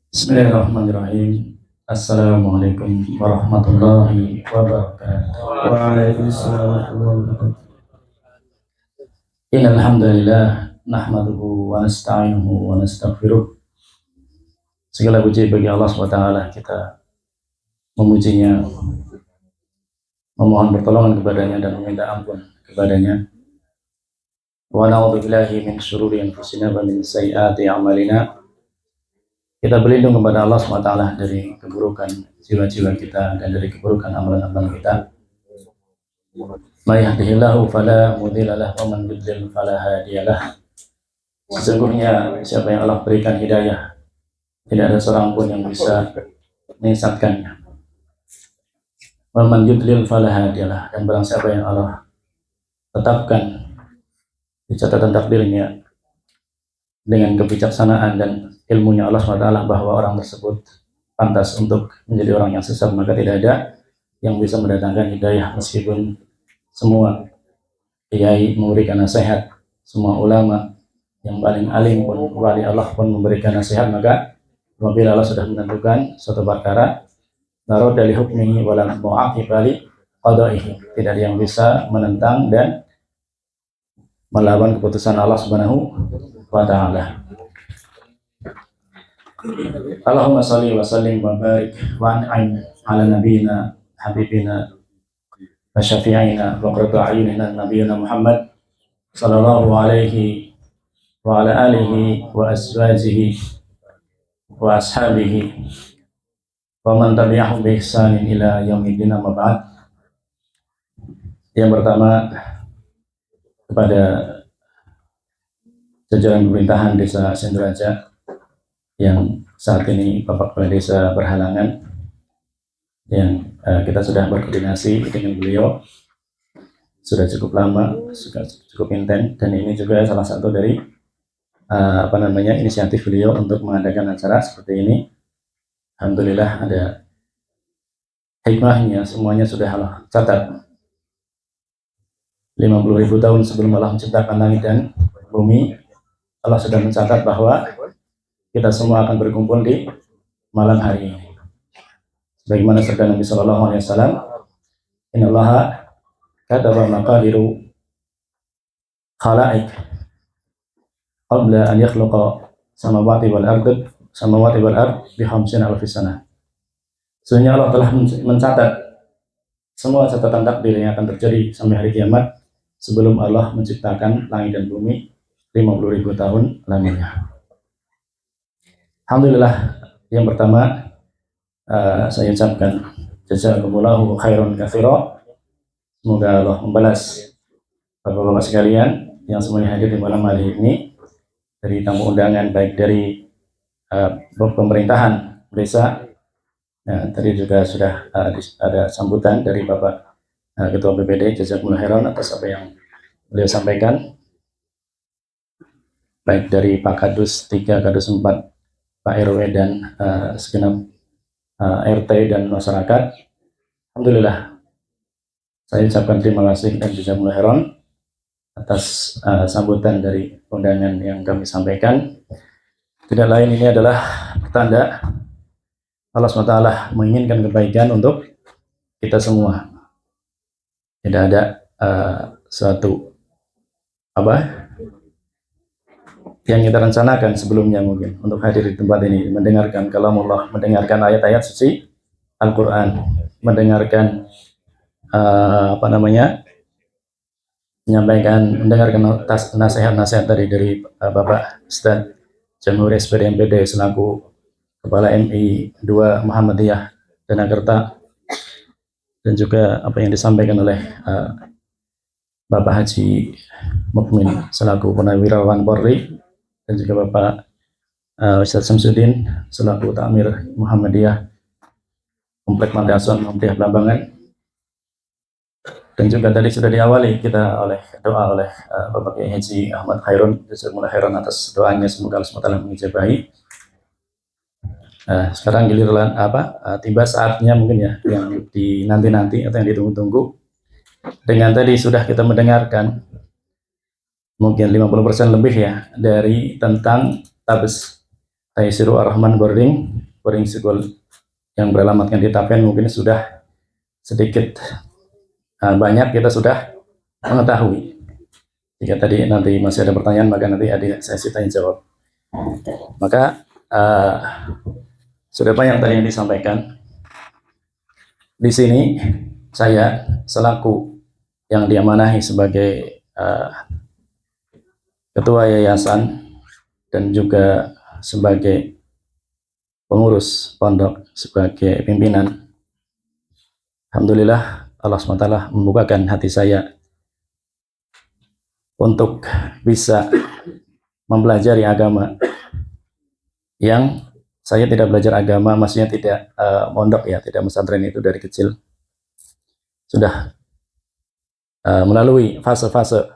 Bismillahirrahmanirrahim. Assalamualaikum warahmatullahi wabarakatuh. Waalaikumsalam warahmatullahi wabarakatuh. Innal hamdalillah nahmaduhu wa nasta'inuhu wa nastaghfiruh. Segala puji bagi Allah SWT. Kita memujinya, memohon pertolongan kepadanya dan meminta ampun kepadanya. Wa na'udzubillahi min syururi anfusina wa min sayyiati a'malina. Kita berlindung kepada Allah SWT dari keburukan jiwa-jiwa kita dan dari keburukan amalan-amalan kita. May yahdihillahu fala mudhillalah wa man yudlil fala hadiyalah. Sesungguhnya siapa yang Allah berikan hidayah, tidak ada seorang pun yang bisa menyesatkannya. Wa man yudlil fala hadiyalah, dan barang siapa yang Allah tetapkan di catatan takdirnya dengan kebijaksanaan dan ilmunya Allah SWT bahwa orang tersebut pantas untuk menjadi orang yang sesat, maka tidak ada yang bisa mendatangkan hidayah. Meskipun semua kiai memberikan nasihat, semua ulama yang paling alim pun, wali Allah pun memberikan nasihat, maka apabila Allah sudah menentukan suatu perkara, naruh dari hukmihi walam mu'aqibali qadaihi, tidak ada yang bisa menentang dan melawan keputusan Allah Subhanahu wa ta'ala. Allahumma salli wa sallim wa barik wa an'im ala nabiyina habibina wa syafi'ina wa qurratu a'yunina nabiyina Muhammad sallallahu alaihi wa ala alihi wa azwajihi wa ashabihi wa man tabi'ahum bi ihsanin ila yaumil amma ba'd. Yang pertama, kepada jajaran pemerintahan Desa Senduraja yang saat ini Bapak Kepala Desa berhalangan, yang kita sudah berkoordinasi dengan beliau sudah cukup lama, sudah cukup intens, dan ini juga salah satu dari inisiatif beliau untuk mengadakan acara seperti ini. Alhamdulillah ada hikmahnya, semuanya sudah Allah catat. 50.000 tahun sebelum Allah menciptakan langit dan bumi, Allah sudah mencatat bahwa kita semua akan berkumpul di malam hari ini. Sebagaimana sabda Nabi Sallallahu Alaihi Wasallam, Innallaha kataba maqadiru khalaik qabla an yakhluqa samawati wal ard bi 50,000 sanah. Sesungguhnya Allah telah mencatat semua catatan takdir yang akan terjadi sampai hari kiamat sebelum Allah menciptakan langit dan bumi 50.000 tahun lamanya. Alhamdulillah, yang pertama saya ucapkan jazakumullahu khairan katsira. Semoga Allah membalas Bapak-bapak sekalian yang semuanya hadir di malam hari ini, dari tamu undangan baik dari pemerintahan desa. Nah, tadi juga sudah ada sambutan dari Bapak Ketua BPD. Jazakumullahu khairan atas apa yang beliau sampaikan, baik dari Pak Kadus 3, Kadus 4, Pak RW dan segenap RT dan masyarakat. Alhamdulillah, saya ucapkan terima kasih dan jazakumullahu khairan atas sambutan dari undangan yang kami sampaikan. Tidak lain, ini adalah pertanda Allah SWT menginginkan kebaikan untuk kita semua. Tidak ada suatu yang kita rencanakan sebelumnya mungkin untuk hadir di tempat ini, mendengarkan kalamullah, mendengarkan ayat-ayat suci Al-Quran, mendengarkan mendengarkan nasihat-nasihat dari Bapak Ustadz Jamhuri SPD MPD selaku Kepala MI 2 Muhammadiyah Danakerta, dan juga apa yang disampaikan oleh Bapak Haji Mukmin selaku Purnawirawan Polri, dan juga Bapak Ustadz Samsudin selaku Takmir Muhammadiyah Komplek Pantai Asuhan Muhammadiyah Belambangan. Dan juga tadi sudah diawali kita oleh doa oleh Bapak Kiai Haji Ahmad Khairun, jazakumullah khairan atas doanya, semoga Allah SWT mengijabahi. Sekarang giliran tiba saatnya mungkin ya, yang dinanti-nanti atau yang ditunggu-tunggu. Dengan tadi sudah kita mendengarkan mungkin 50% lebih ya dari tentang Taisirul Ar-Rahman Boarding School yang beralamatkan di Tapen mungkin sudah sedikit banyak kita sudah mengetahui. Jika tadi nanti masih ada pertanyaan, maka nanti adik saya tanya jawab. Maka sudah banyak tadi yang disampaikan. Di sini saya selaku yang diamanahi sebagai ketua yayasan dan juga sebagai pengurus pondok, sebagai pimpinan. Alhamdulillah Allah SWT membukakan hati saya untuk bisa mempelajari agama yang saya tidak belajar agama, maksudnya tidak mondok ya, tidak pesantren itu dari kecil. Sudah melalui fase-fase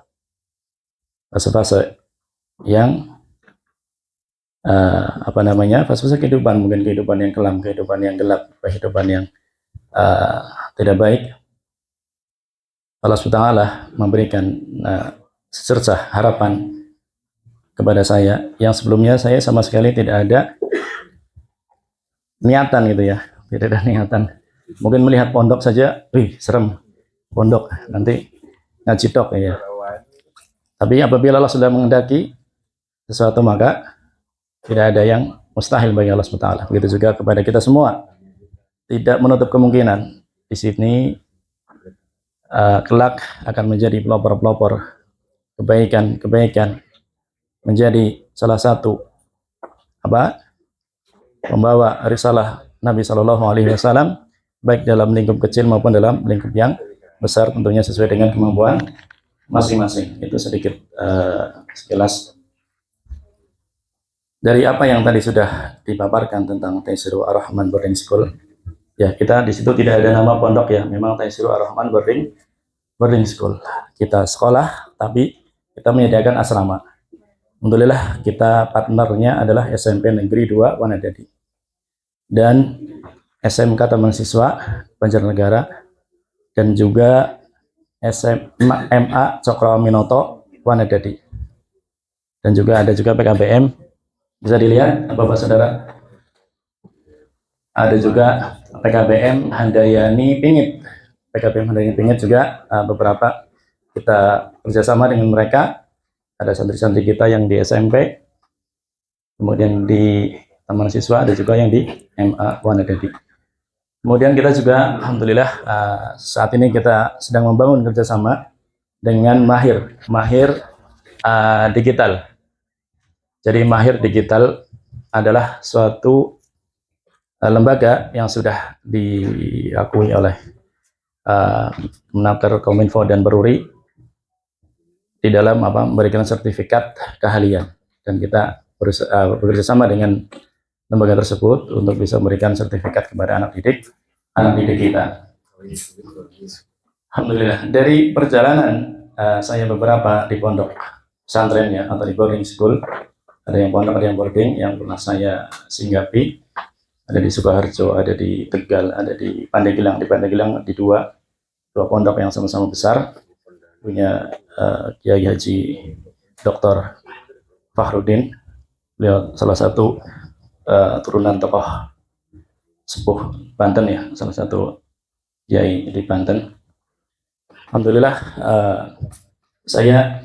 yang fase-fase kehidupan, mungkin kehidupan yang kelam, kehidupan yang gelap, kehidupan yang tidak baik. Allah SWT memberikan secercah harapan kepada saya yang sebelumnya saya sama sekali tidak ada niatan gitu ya, tidak ada niatan. Mungkin melihat pondok saja, serem pondok, nanti ngaji tok ya. Tapi apabila Allah sudah menghendaki sesuatu, maka tidak ada yang mustahil bagi Allah SWT. Begitu juga kepada kita semua, tidak menutup kemungkinan di sini kelak akan menjadi pelopor-pelopor kebaikan, menjadi salah satu pembawa risalah Nabi Shallallahu Alaihi Wasallam, baik dalam lingkup kecil maupun dalam lingkup yang besar, tentunya sesuai dengan kemampuan masing-masing. Itu sedikit sekilas dari apa yang tadi sudah dipaparkan tentang Taisirul Ar-Rahman Boarding School. Ya, kita di situ tidak ada nama pondok ya, memang Taisirul Ar-Rahman Boarding School. Kita sekolah, tapi kita menyediakan asrama. Alhamdulillah kita partnernya adalah SMP Negeri 2 Wanadadi dan SMK Taman Siswa Banjarnegara dan juga SMA Cokroaminoto Wanadadi, dan juga ada juga PKBM, bisa dilihat Bapak Saudara, ada juga PKBM Handayani Pingit juga beberapa kita kerjasama dengan mereka. Ada santri-santri kita yang di SMP, kemudian di Taman Siswa, ada juga yang di MA Wanadadi. Kemudian kita juga alhamdulillah saat ini kita sedang membangun kerjasama dengan Mahir Digital. Jadi Mahir Digital adalah suatu lembaga yang sudah diakui oleh Menaker Kominfo dan Beruri di dalam memberikan sertifikat keahlian, dan kita bekerjasama dengan lembaga tersebut untuk bisa memberikan sertifikat kepada anak didik kita. Alhamdulillah dari perjalanan saya beberapa di pondok pesantren ya, atau di boarding school, ada yang pondok, ada yang boarding yang pernah saya singgapi, ada di Sukoharjo, ada di Tegal, ada di Pandeglang. Di Pandeglang di dua pondok yang sama-sama besar, punya Kiai Haji Dr. Fahrudin, beliau salah satu turunan tokoh sepuh Banten ya, salah satu kiai di Banten. Alhamdulillah saya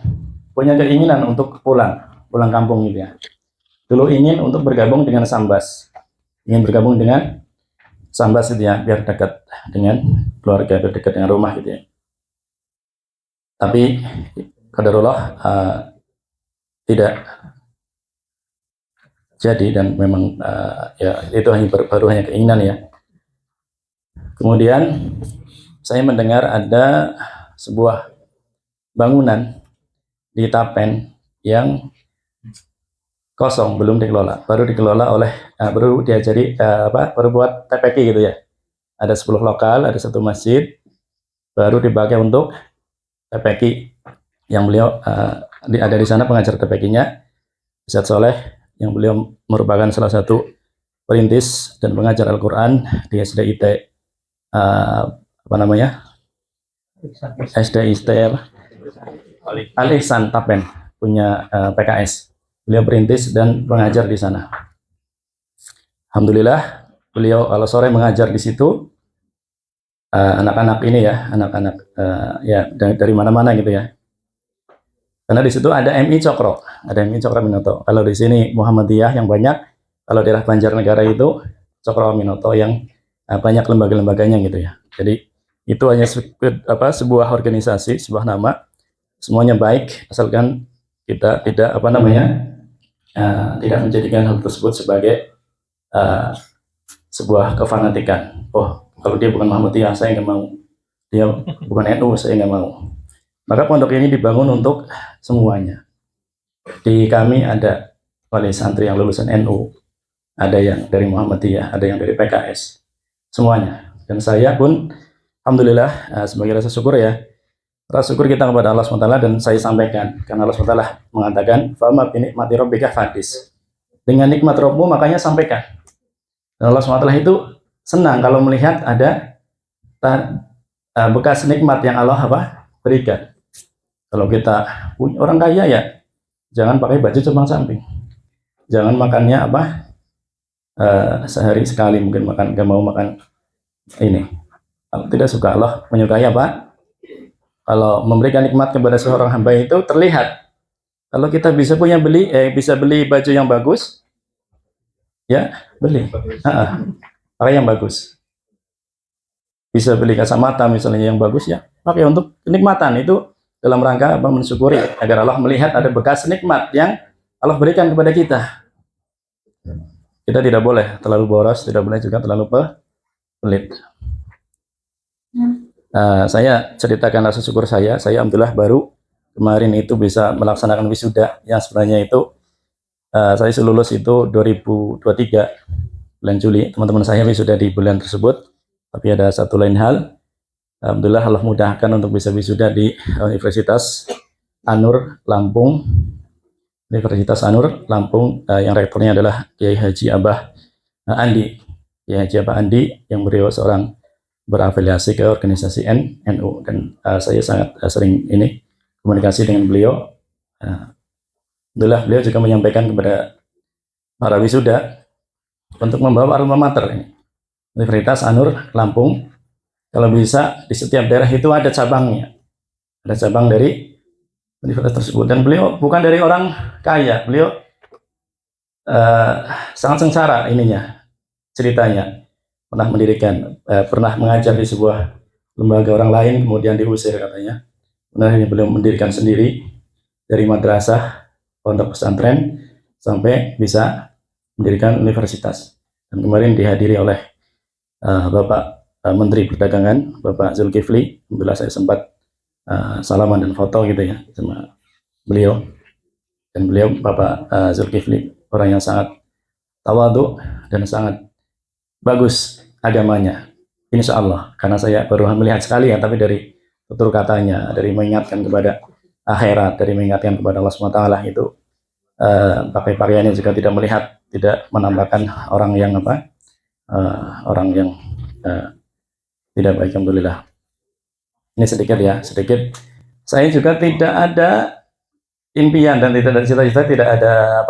punya keinginan untuk pulang kampung gitu ya. Dulu ingin untuk bergabung dengan Sambas, gitu ya, biar dekat dengan keluarga, biar dekat dengan rumah gitu ya. Tapi qadarullah tidak jadi, dan memang ya itu baru hanya keinginan ya. Kemudian saya mendengar ada sebuah bangunan di Tapen yang kosong, belum dikelola, baru dikelola oleh baru buat TPQ gitu ya. Ada 10 lokal, ada 1 masjid, baru dipakai untuk TPQ, yang beliau ada di sana pengajar TPQ-nya Ustadz Soleh, yang beliau merupakan salah satu perintis dan pengajar Al-Quran di SDIT SDIT Al-Ihsan Tapen, punya PKS. Beliau perintis dan pengajar di sana. alhamdulillah beliau kalau sore mengajar di situ, anak-anak ini ya, anak-anak ya dari mana-mana gitu ya. Karena di situ ada MI Cokro, ada MI Cokro Minoto. Kalau di sini Muhammadiyah yang banyak, kalau daerah Banjarnegara itu Cokro Minoto yang banyak lembaga-lembaganya gitu ya. Jadi itu hanya sebuah organisasi, sebuah nama, semuanya baik asalkan kita tidak tidak menjadikan hal tersebut sebagai sebuah kefanatikan. Oh, kalau dia bukan Muhammadiyah, saya nggak mau. Dia bukan NU, saya nggak mau. Maka pondok ini dibangun untuk semuanya. Di kami ada wali santri yang lulusan NU, ada yang dari Muhammadiyah, ada yang dari PKS, semuanya. Dan saya pun, alhamdulillah, sebagai rasa syukur ya, rasa syukur kita kepada Allah SWT, dan saya sampaikan, karena Allah SWT mengatakan, "Fama binikmati rabbika fadis." Dengan nikmat Rabbmu makanya sampaikan. Dan Allah SWT itu senang kalau melihat ada bekas nikmat yang Allah berikan. Kalau kita punya orang kaya ya, jangan pakai baju cuma samping, jangan makannya sehari sekali, mungkin gak mau makan ini. Kalau tidak suka, Allah menyukai kalau memberikan nikmat kepada seorang hamba itu terlihat. Kalau kita bisa beli baju yang bagus, ya beli, pakai yang bagus. Bisa beli kacamata misalnya yang bagus, ya pakai untuk kenikmatan itu, dalam rangka mensyukuri agar Allah melihat ada bekas nikmat yang Allah berikan kepada kita. Kita tidak boleh terlalu boros, tidak boleh juga terlalu pelit. Saya ceritakan rasa syukur saya alhamdulillah baru kemarin itu bisa melaksanakan wisuda yang sebenarnya itu saya lulus itu 2023 bulan Juli. Teman-teman saya wisuda di bulan tersebut, tapi ada satu lain hal. Alhamdulillah Allah mudahkan untuk bisa wisuda di Universitas Anur Lampung. Universitas Anur Lampung yang rektornya adalah Kiai Haji Abah Andi. Kiai Haji Abah Andi yang beliau seorang berafiliasi ke organisasi NU, dan saya sangat sering ini komunikasi dengan beliau. Alhamdulillah beliau juga menyampaikan kepada para wisuda untuk membawa alma mater ini. Universitas Anur Lampung, kalau bisa di setiap daerah itu ada cabangnya, ada cabang dari universitas tersebut. Dan beliau bukan dari orang kaya, beliau sangat sengsara ininya, ceritanya. Pernah mendirikan, pernah mengajar di sebuah lembaga orang lain, kemudian diusir katanya. Kemudian beliau mendirikan sendiri dari madrasah, pondok pesantren, sampai bisa mendirikan universitas. Dan kemarin dihadiri oleh Bapak Menteri Perdagangan, Bapak Zulkifli. Alhamdulillah saya sempat salaman dan foto gitu ya sama beliau. Dan beliau, Bapak Zulkifli, orang yang sangat tawadhu dan sangat bagus agamanya, insya Allah. Karena saya baru melihat sekali ya, tapi dari tutur katanya, dari mengingatkan kepada akhirat, dari mengingatkan kepada Allah SWT itu, pakai pakaiannya juga tidak menampakkan orang yang tidak baik. Alhamdulillah. Ini sedikit ya, sedikit. Saya juga tidak ada impian dan tidak ada cita-cita, tidak ada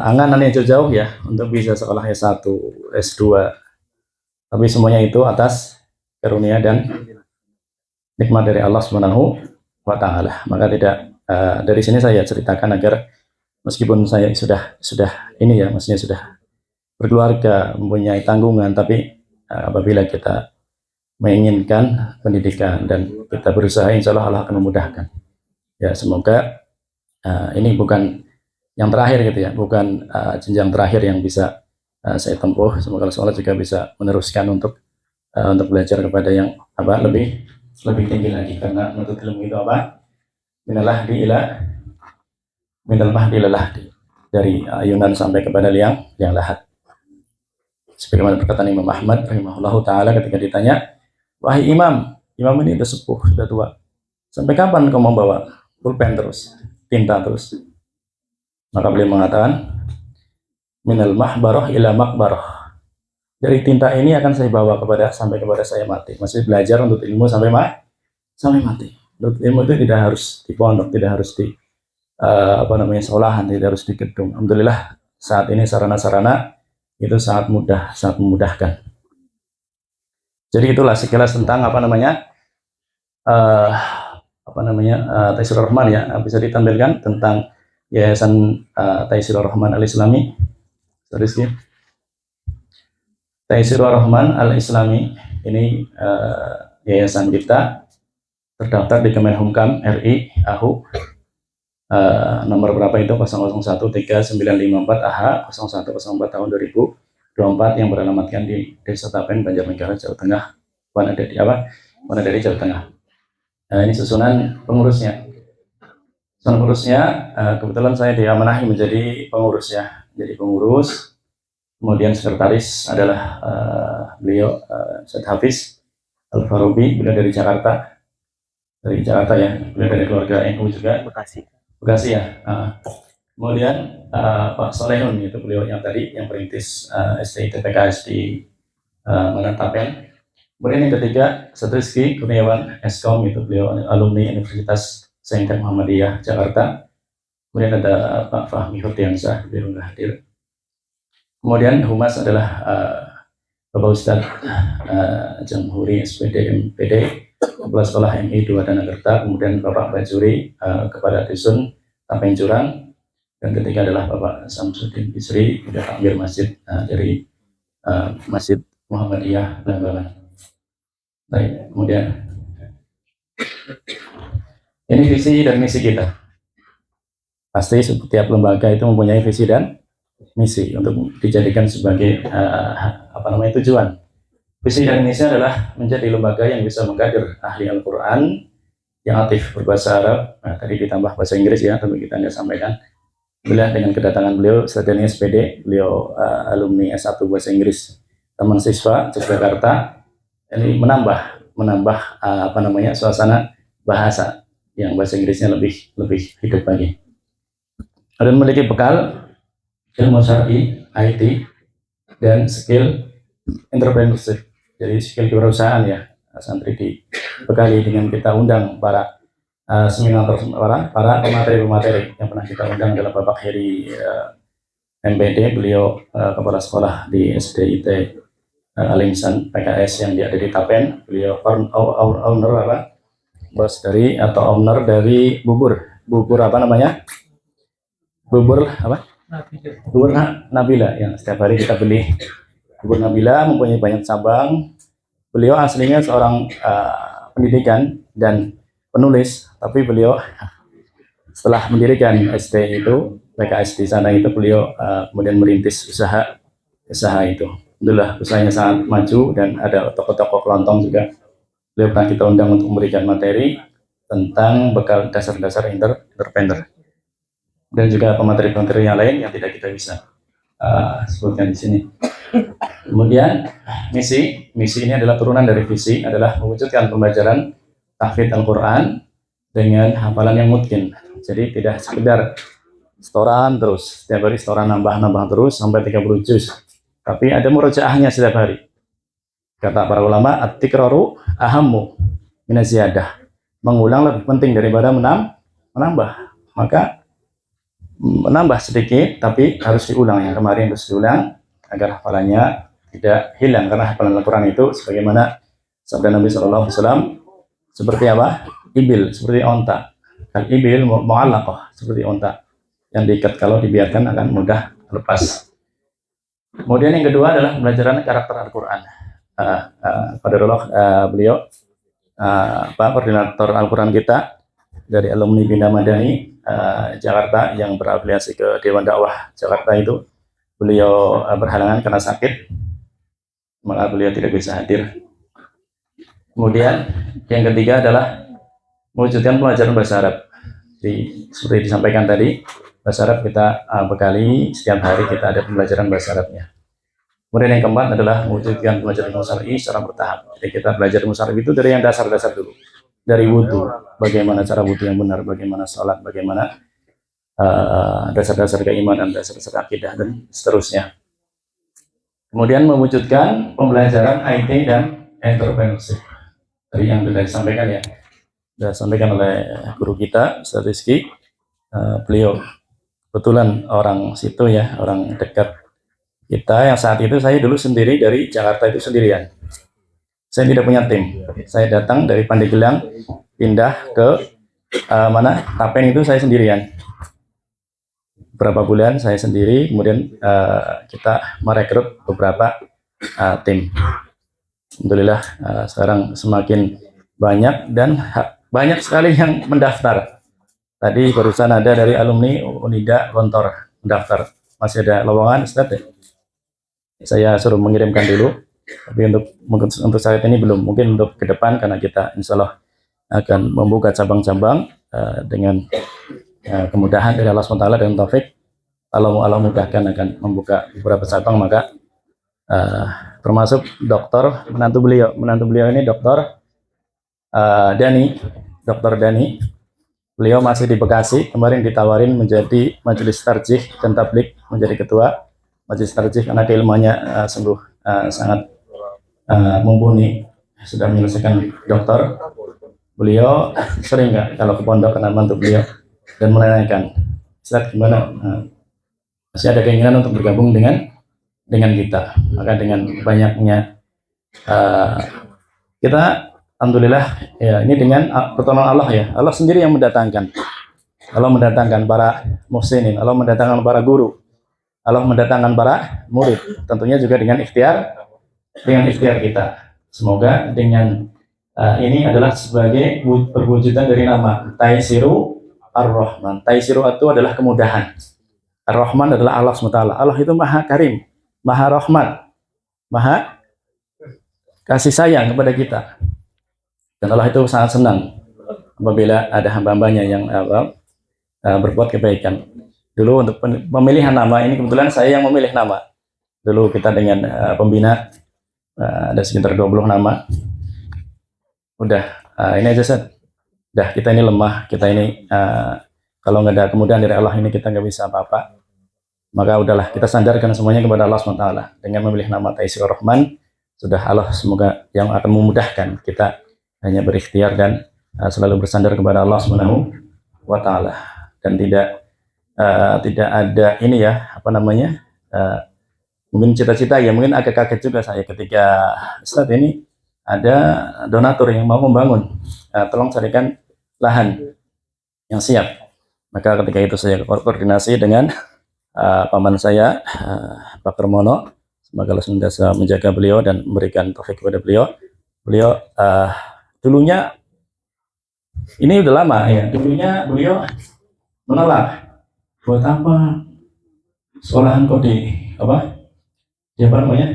angan yang jauh-jauh ya untuk bisa sekolah S1, S2. Tapi semuanya itu atas karunia dan nikmat dari Allah Subhanahu wa Ta'ala. Maka dari sini saya ceritakan agar meskipun saya sudah ini ya, maksudnya sudah berkeluarga, mempunyai tanggungan, tapi apabila kita menginginkan pendidikan dan kita berusaha, insya Allah akan memudahkan. Ya, semoga ini bukan yang terakhir gitu ya, bukan jenjang terakhir yang bisa saya tempuh. Semoga Allah juga bisa meneruskan untuk belajar kepada yang lebih tinggi lagi, karena menuntut ilmu itu minal mahdi ila lahdi, dari ayunan sampai kepada liang lahat. Sebagaimana perkataan Imam Ahmad rahimahullahu taala ketika ditanya, "Wahai imam ini udah sepuh, sudah tua, sampai kapan kau membawa pulpen terus, tinta terus?" Maka beliau mengatakan, "Minal mahbarah ila makbarah." Dari tinta ini akan saya bawa sampai kepada saya mati. Masih belajar untuk ilmu sampai mati. Untuk ilmu itu tidak harus di pondok, tidak harus di sekolahan, tidak harus di gedung. Alhamdulillah saat ini sarana-sarana itu sangat mudah, sangat memudahkan. Jadi itulah sekilas tentang Taisirur Rahman ya, bisa ditampilkan tentang Yayasan Taisirur Rahman Al-Islami. Taisirur Rahman Al-Islami ini yayasan kita terdaftar di Kemenhumkam RI AHU, nomor berapa itu 00139554 AH 0104 tahun 2024 yang beralamatkan di Desa Tapen, Banjarnegara, Jawa Tengah, Wanadadi, Jawa Tengah. Nah, ini susunan pengurusnya. Kebetulan saya diamanahi menjadi pengurusnya. Jadi pengurus, kemudian sekretaris adalah beliau Syed Hafiz Al-Farubi, beliau dari Jakarta ya, beliau dari keluarga NU juga. Bekasi ya. Kemudian Pak Solehun, itu beliau yang tadi yang perintis STIT PKS di Tapen. Kemudian yang ketiga, Rizky Kurniawan Eskom, itu beliau alumni Universitas Saint Muhammadiyah Jakarta. Kemudian ada Pak Fahmi Hurdiansyah, beliau sudah hadir. Kemudian Humas adalah Bapak Ustadz Jamhuri SPD MPD Kepala Sekolah MI 2 Danagerta. Kemudian Bapak Bajuri Kepada Dusun Tapen Jurang. Dan ketiga adalah Bapak Samsudin Bisri, sudah takmir masjid dari Masjid Muhammadiyah Lambangan. Baik, kemudian ini visi dan misi kita. Pasti setiap lembaga itu mempunyai visi dan misi untuk dijadikan sebagai tujuan. Visi dan misi adalah menjadi lembaga yang bisa mengkader ahli Al-Quran yang aktif berbahasa Arab. Nah, tadi ditambah bahasa Inggris ya, tapi kita tidak sampaikan. Beliau dengan kedatangan beliau sarjana SPD, beliau alumni S1 bahasa Inggris Taman Siswa Yogyakarta. Ini menambah suasana bahasa yang bahasa Inggrisnya lebih hidup lagi. Dan memiliki bekal ilmu syar'i, IT, dan skill entrepreneurship. Jadi skill kewirausahaan ya, santri dibekali dengan kita undang para para pemateri yang pernah kita undang adalah Bapak Heri MPD, beliau kepala sekolah di SDIT Alimsan PKS yang ada di Tapen. Beliau owner dari bubur Nabila yang setiap hari kita beli. Bubur Nabila mempunyai banyak cabang. Beliau aslinya seorang pendidikan dan penulis, tapi beliau setelah mendirikan SD itu PKS di sana itu beliau kemudian merintis usaha itu. Itulah usahanya sangat maju dan ada toko-toko kelontong juga. Beliau pernah kita undang untuk memberikan materi tentang bekal dasar-dasar entrepreneur dan juga pemateri-pemateri yang lain yang tidak kita bisa sebutkan di sini. Kemudian misi ini adalah turunan dari visi, adalah mewujudkan pembelajaran tahfidz Al-Quran dengan hafalan yang mungkin. Jadi tidak sekedar setoran terus, setiap hari setoran nambah terus sampai 30 juz. Tapi ada murojaahnya setiap hari. Kata para ulama, at-tikraru ahammu minaziyadah. Mengulang lebih penting daripada menambah. Maka menambah sedikit, tapi harus diulang. Yang kemarin harus diulang agar hafalannya tidak hilang. Karena hafalan Al-Quran itu sebagaimana sabda Nabi SAW, seperti apa? Ibil, seperti onta. Ibil mu'allaqah, seperti onta yang diikat, kalau dibiarkan akan mudah lepas. Kemudian yang kedua adalah pembelajaran karakter Al-Quran. Beliau koordinator Al-Quran kita dari alumni Bina Madani Jakarta yang berafiliasi ke Dewan Dakwah Jakarta itu, beliau berhalangan karena sakit, maka beliau tidak bisa hadir. Kemudian yang ketiga adalah mewujudkan pelajaran bahasa Arab. Jadi, seperti disampaikan tadi, bahasa Arab kita bekali setiap hari kita ada pembelajaran bahasa Arabnya. Kemudian yang keempat adalah mewujudkan pelajaran ilmu syar'i secara bertahap. Jadi kita belajar ilmu syar'i itu dari yang dasar-dasar dulu. Dari wudhu, bagaimana cara wudhu yang benar, bagaimana sholat, bagaimana dasar-dasar keimanan, dasar-dasar akidah, dan seterusnya. Kemudian mewujudkan pembelajaran IT dan entrepreneurship. Tadi yang sudah disampaikan ya, sudah disampaikan oleh guru kita, Ustaz Rizky. Beliau kebetulan orang situ ya, orang dekat kita yang saat itu saya dulu sendiri dari Jakarta itu sendirian. Saya tidak punya tim. Saya datang dari Pandeglang pindah ke Tapeng itu saya sendirian. Beberapa bulan saya sendiri, kemudian kita merekrut beberapa tim. Alhamdulillah sekarang semakin banyak dan banyak sekali yang mendaftar. Tadi barusan ada dari alumni Unida Gontor mendaftar. Masih ada lowongan, Ustaz ya? Saya suruh mengirimkan dulu. Tapi untuk saat ini belum. Mungkin untuk ke depan karena kita insya Allah akan membuka cabang-cabang dengan kemudahan dari Allah SWT dan taufik. Kalau Allah mudahkan akan membuka beberapa cabang, maka termasuk menantu beliau ini Dr. Dani. Beliau masih di Bekasi, kemarin ditawarin menjadi majelis tarjih dan tablik, menjadi ketua majelis tarjih karena keilmuannya sungguh sangat mumpuni, sudah menyelesaikan doktor. Beliau sering nggak kalau ke pondok karena mantu beliau dan menanyakan, Ustaz gimana? Masih ada keinginan untuk bergabung dengan kita. Maka dengan banyaknya kita, alhamdulillah ya, ini dengan pertolongan Allah ya. Allah sendiri yang mendatangkan. Allah mendatangkan para muhsinin, Allah mendatangkan para guru, Allah mendatangkan para murid. Tentunya juga dengan ikhtiar kita. Semoga dengan ini adalah sebagai perwujudan dari nama Taisiru Ar-Rahman. Taisiru itu adalah kemudahan. Ar-Rahman adalah Allah SWT. Allah itu Maha Karim, Maha Rahmat, Maha kasih sayang kepada kita. Dan Allah itu sangat senang apabila ada hamba-hambanya yang berbuat kebaikan. Dulu untuk pemilihan nama ini kebetulan saya yang memilih nama. Dulu kita dengan pembina ada sekitar 20 nama. Udah ini aja Ustaz. Udah kita ini lemah, kita ini kalau nggak ada kemudahan dari Allah ini kita nggak bisa apa-apa. Maka udahlah kita sandarkan semuanya kepada Allah SWT dengan memilih nama Taisirur Rahman. Sudah Allah semoga yang akan memudahkan kita hanya berikhtiar dan selalu bersandar kepada Allah SWT dan tidak ada ini ya mungkin cita-cita ya, mungkin agak kaget juga saya ketika Ustaz ini ada donatur yang mau membangun, tolong carikan lahan yang siap. Maka ketika itu saya koordinasi dengan paman saya Pak Kermono, semoga Allah senantiasa menjaga beliau dan memberikan taufik kepada beliau. Dulunya ini udah lama ya, dulunya beliau menolak. Buat apa sekolahan kok di namanya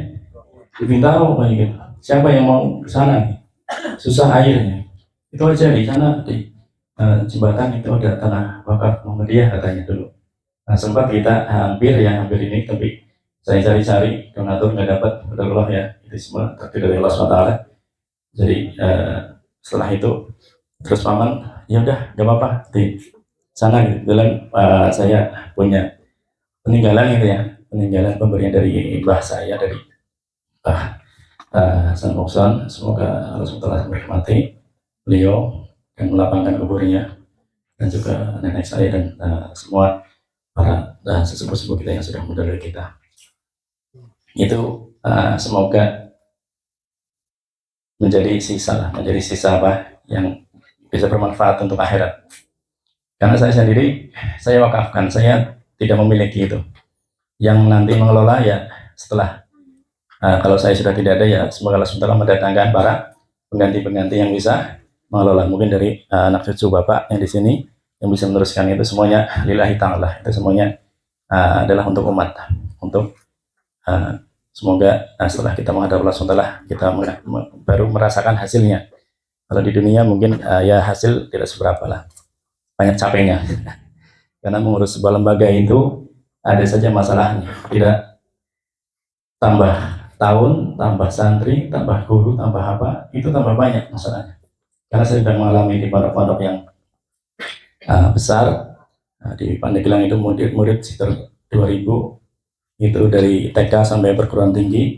di Bintaro kayak gitu, siapa yang mau ke sana, susah airnya, itu aja di sana di jembatan itu ada tanah wakaf Muhammadiyah katanya dulu. Nah, sempat kita hampir ini, tapi saya cari-cari donatur nggak dapat, betul ya, itu semua takdir dari Allah SWT. Jadi setelah itu terus paman ya udah nggak apa-apa di sana gitu. Dalam saya punya peninggalan gitu ya, peninggalan pemberian dari mbah saya, dari San Oksan. Semoga Allah SWT merahmati beliau dan melapangkan kuburnya, dan juga nenek saya dan semua para sesepuh-sepuh kita yang sudah muda dari kita. Itu semoga menjadi sisa apa yang bisa bermanfaat untuk akhirat. Karena saya sendiri, saya wakafkan, saya tidak memiliki itu. Yang nanti mengelola ya setelah kalau saya sudah tidak ada ya, semoga Allah SWT mendatangkan para pengganti yang bisa mengelola. Mungkin dari anak cucu bapak yang di sini yang bisa meneruskan itu semuanya lillahi ta'ala. Itu semuanya adalah untuk umat, untuk semoga setelah kita menghadap Allah SWT kita baru merasakan hasilnya. Kalau di dunia mungkin ya hasil tidak seberapa lah, banyak capeknya. Karena mengurus sebuah lembaga itu ada saja masalahnya, tidak tambah tahun, tambah santri, tambah guru, tambah apa, itu tambah banyak masalahnya. Karena saya sudah mengalami di pondok-pondok yang besar, di Pandeglang itu murid sekitar 2000, itu dari TK sampai perguruan tinggi.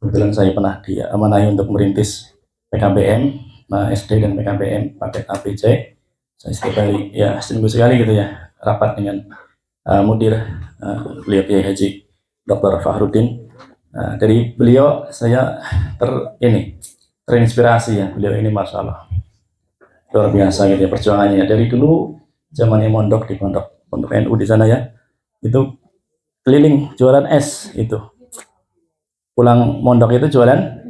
Kebetulan saya pernah diamanahi untuk merintis PKBM, SD dan PKBM paket APC. Saya setiap kali ya seminggu sekali gitu ya rapat dengan mudir beliau Kiai Haji Dr. Fahrudin. Dari beliau saya terinspirasi ya. Beliau ini masya Allah luar biasa gitu ya perjuangannya. Dari dulu zamannya mondok di pondok NU di sana ya, itu keliling jualan es itu. Pulang mondok itu jualan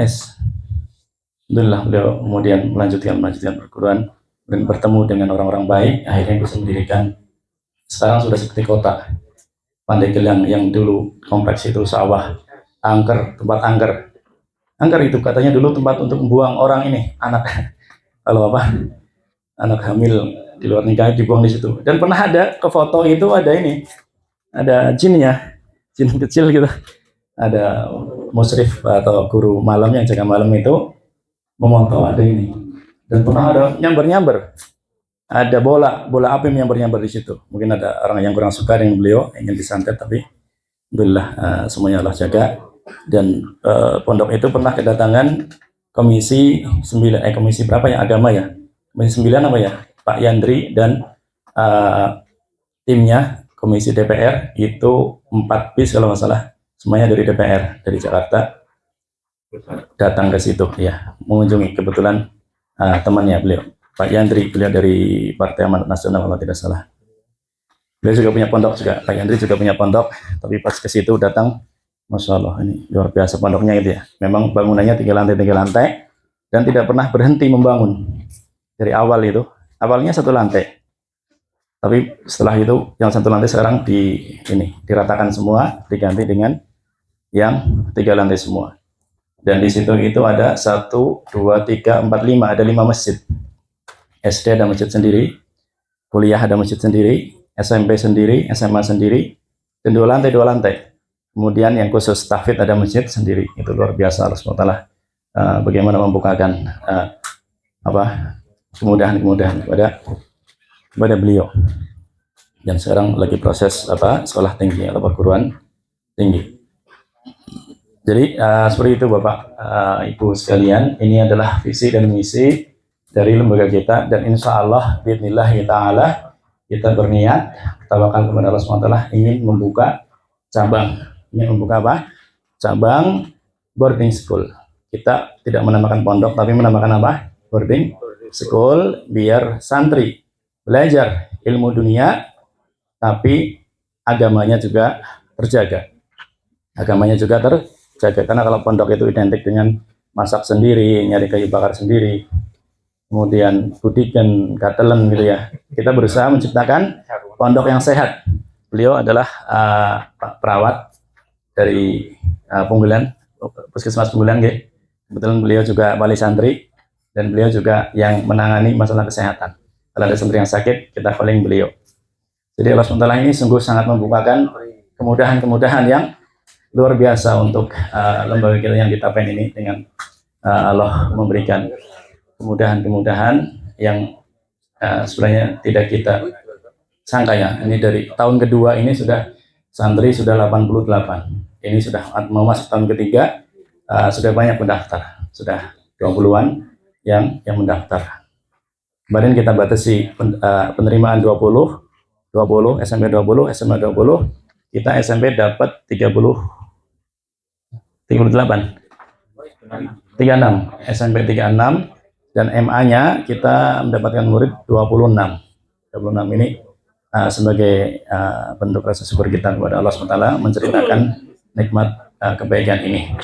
es. Alhamdulillah beliau kemudian melanjutkan perguruan dan bertemu dengan orang-orang baik, akhirnya bisa mendirikan, sekarang sudah seperti kota Pandeglang yang dulu kompleks itu sawah, tempat angker itu katanya dulu tempat untuk membuang orang ini, anak kalau anak hamil di luar nikah dibuang di situ. Dan pernah ada ke foto itu ada jin kecil gitu, ada musrif atau guru malam yang jaga malam itu memantau ada ini, dan pernah ada nyamber ada bola api yang nyamber di situ. Mungkin ada orang yang kurang suka dengan beliau, ingin disantet, tapi alhamdulillah semuanya Allah jaga. Dan pondok itu pernah kedatangan komisi 9 komisi berapa ya agama ya, komisi 9 apa ya, Pak Yandri dan timnya komisi DPR itu 4 bis kalau nggak salah, semuanya dari DPR dari Jakarta datang ke situ ya, mengunjungi kebetulan temannya beliau Pak Yandri, beliau dari Partai Amanat Nasional kalau tidak salah. Beliau juga punya pondok juga, Pak Yandri juga punya pondok, tapi pas ke situ datang, masya Allah ini luar biasa pondoknya itu ya. Memang bangunannya 3 lantai dan tidak pernah berhenti membangun dari awal itu. Awalnya 1 lantai, tapi setelah itu yang 1 lantai sekarang diratakan semua, diganti dengan yang 3 lantai semua. Dan di situ itu ada 1, 2, 3, 4, 5, ada 5 masjid. SD ada masjid sendiri, kuliah ada masjid sendiri, SMP sendiri, SMA sendiri, dan 2 lantai. Kemudian yang khusus tahfidz ada masjid sendiri. Itu luar biasa Allah SWT bagaimana membukakan kemudahan kepada beliau. Dan sekarang lagi proses sekolah tinggi atau perguruan tinggi. Jadi seperti itu Bapak Ibu sekalian, ini adalah visi dan misi dari lembaga kita, dan insya Allah bismillah ta'ala kita berniat tawakal kepada Allah SWT ingin membuka cabang boarding school. Kita tidak menamakan pondok tapi menamakan boarding school, biar santri belajar ilmu dunia tapi agamanya juga terjaga. Karena kalau pondok itu identik dengan masak sendiri, nyari kayu bakar sendiri, kemudian budikan, gatelen gitu ya. Kita berusaha menciptakan pondok yang sehat. Beliau adalah perawat dari Puskesmas Punggulan, kebetulan beliau juga wali santri, dan beliau juga yang menangani masalah kesehatan. Kalau ada santri yang sakit, kita calling beliau. Jadi Allah SWT ini sungguh sangat membukakan kemudahan-kemudahan yang luar biasa untuk lembaga kita yang kita pengen ini, dengan Allah memberikan kemudahan-kemudahan yang sebenarnya tidak kita sangka ya. Ini dari tahun kedua ini santri sudah 88. Ini sudah mau masuk tahun ketiga, sudah banyak pendaftar, sudah 20-an yang mendaftar. Kemarin kita batasi penerimaan 20, SMP 20, SMA 20, kita SMP dapat 36, SMP 36, dan MA-nya kita mendapatkan murid 26 ini sebagai bentuk rasa syukur kita kepada Allah SWT menceritakan nikmat kebaikan ini.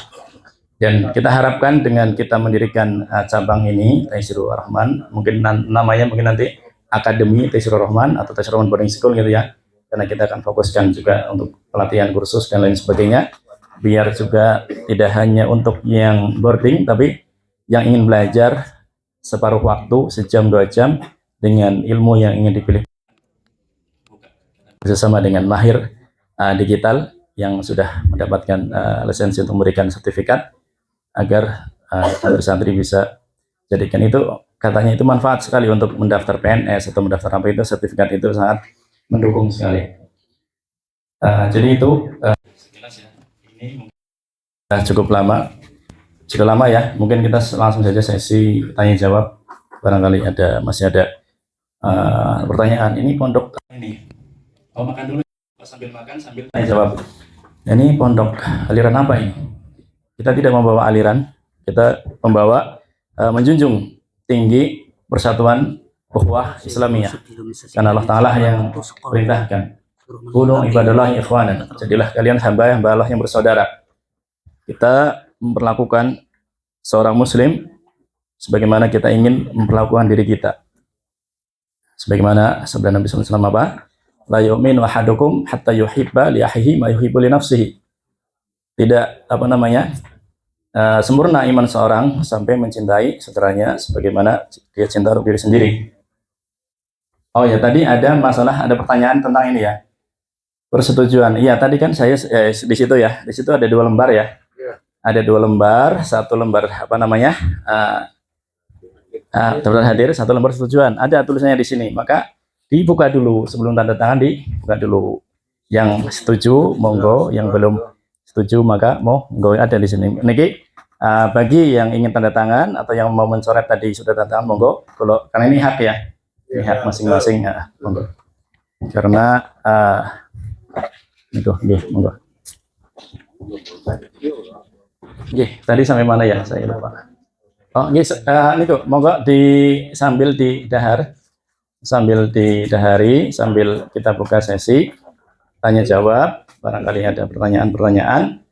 Dan kita harapkan dengan kita mendirikan cabang ini Taisirur Rahman, mungkin namanya nanti Akademi Taisirur Rahman atau Taisirur Rahman Boarding School gitu ya, karena kita akan fokuskan juga untuk pelatihan kursus dan lain sebagainya, biar juga tidak hanya untuk yang boarding tapi yang ingin belajar separuh waktu, sejam 2 jam dengan ilmu yang ingin dipilih bersama dengan mahir digital yang sudah mendapatkan lisensi untuk memberikan sertifikat, agar santri-santri bisa jadikan itu, katanya itu manfaat sekali untuk mendaftar PNS atau mendaftar apa itu, sertifikat itu sangat mendukung sekali. Jadi itu ini cukup lama ya, mungkin kita langsung saja sesi tanya jawab, barangkali masih ada pertanyaan. Ini pondok ini mau makan dulu, sambil makan sambil tanya jawab. Ini pondok aliran apa ini? Kita tidak membawa aliran, kita membawa menjunjung tinggi persatuan ukhuwah Islamiyah. Karena Allah Ta'ala yang perintahkan, kunu ibadallahi ikhwanan, jadilah kalian hamba-hamba Allah yang bersaudara. Kita memperlakukan seorang muslim sebagaimana kita ingin memperlakukan diri kita. Sebagaimana sabda Nabi sallallahu alaihi wasallam apa? La yu'minu ahadukum hatta yuhibba li akhihi ma yuhibbu li nafsihi. Tidak sempurna iman seorang sampai mencintai saudaranya sebagaimana dia cinta untuk diri sendiri. Oh ya, tadi ada pertanyaan tentang ini ya. Persetujuan. Iya, tadi kan saya di situ ya. Di situ ada 2 lembar ya. Ada 2 lembar, 1 lembar daftar hadir, 1 lembar setujuan. Ada tulisannya di sini. Maka dibuka dulu sebelum tanda tangan, dibuka dulu. Yang setuju monggo, yang belum setuju maka monggo, ada di sini. Niki bagi yang ingin tanda tangan atau yang mau mencoret tadi sudah tanda tangan monggo. Kalau karena ini hak ya. Ini hak masing-masing ya, monggo. Karena itu monggo. Tadi sampai mana ya? Saya lupa. Oh, niku monggo sambil didahari, sambil kita buka sesi tanya jawab. Barangkali ada pertanyaan-pertanyaan,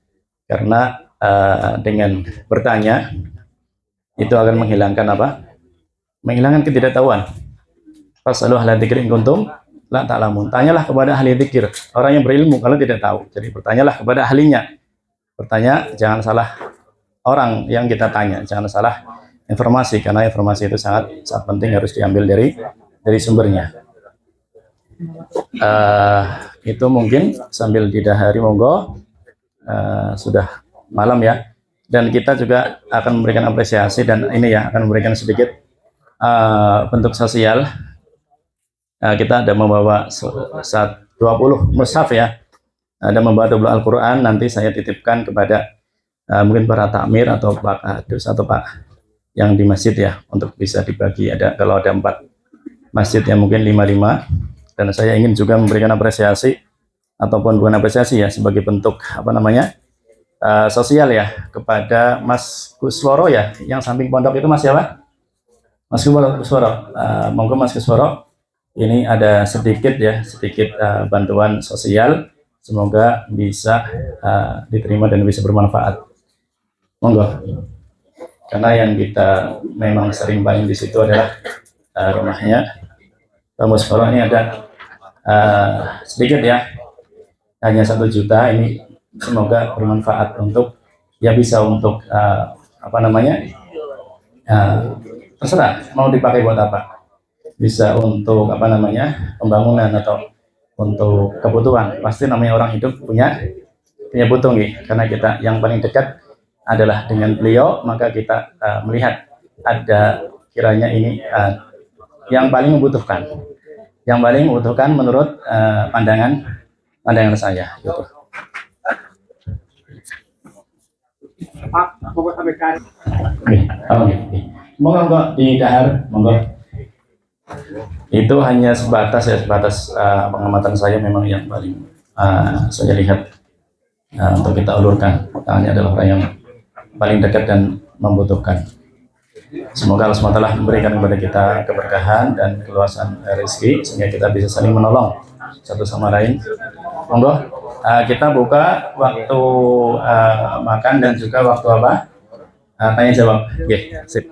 karena dengan bertanya itu akan menghilangkan menghilangkan ketidaktahuan. Fasalu ahla dzikri in kuntum la ta'lamun. Tanyalah kepada ahli dzikir, orang yang berilmu kalau tidak tahu. Jadi bertanyalah kepada ahlinya. Bertanya, jangan salah orang yang kita tanya, jangan salah informasi, karena informasi itu sangat penting, harus diambil dari sumbernya. Itu mungkin sambil didahari monggo. Sudah malam ya, dan kita juga akan memberikan apresiasi dan ini ya, akan memberikan sedikit bentuk sosial. Kita ada membawa 20 mushaf ya, ada membawa 20 Al-Quran. Nanti saya titipkan kepada mungkin para takmir atau Pak Hadus atau Pak yang di masjid ya, untuk bisa dibagi. Kalau ada 4 masjid ya mungkin 5-5. Dan saya ingin juga memberikan apresiasi, ataupun bukan apresiasi ya, sebagai bentuk sosial ya, kepada Mas Kusworo ya, yang samping pondok itu. Mas siapa? Mas Kusworo. Monggo Mas Kusworo, ini ada sedikit bantuan sosial, semoga bisa diterima dan bisa bermanfaat. Monggo. Karena yang kita memang sering paling di situ adalah rumahnya Pak Kusworo. Ini ada sedikit ya, hanya 1 juta. Ini semoga bermanfaat untuk bisa untuk terserah mau dipakai buat apa, bisa untuk pembangunan atau untuk kebutuhan. Pasti namanya orang hidup punya butuh nih, karena kita yang paling dekat adalah dengan beliau, maka kita melihat ada kiranya ini yang paling membutuhkan menurut pandangan saya gitu. Monggo didahar, monggo. Itu hanya sebatas pengamatan saya, memang yang paling saya lihat untuk kita ulurkan. Makanya adalah orang yang paling dekat dan membutuhkan. Semoga Allah SWT memberikan kepada kita keberkahan dan keluasan rezeki, sehingga kita bisa saling menolong satu sama lain. Monggo, kita buka waktu makan dan juga waktu tanya jawab. Sip.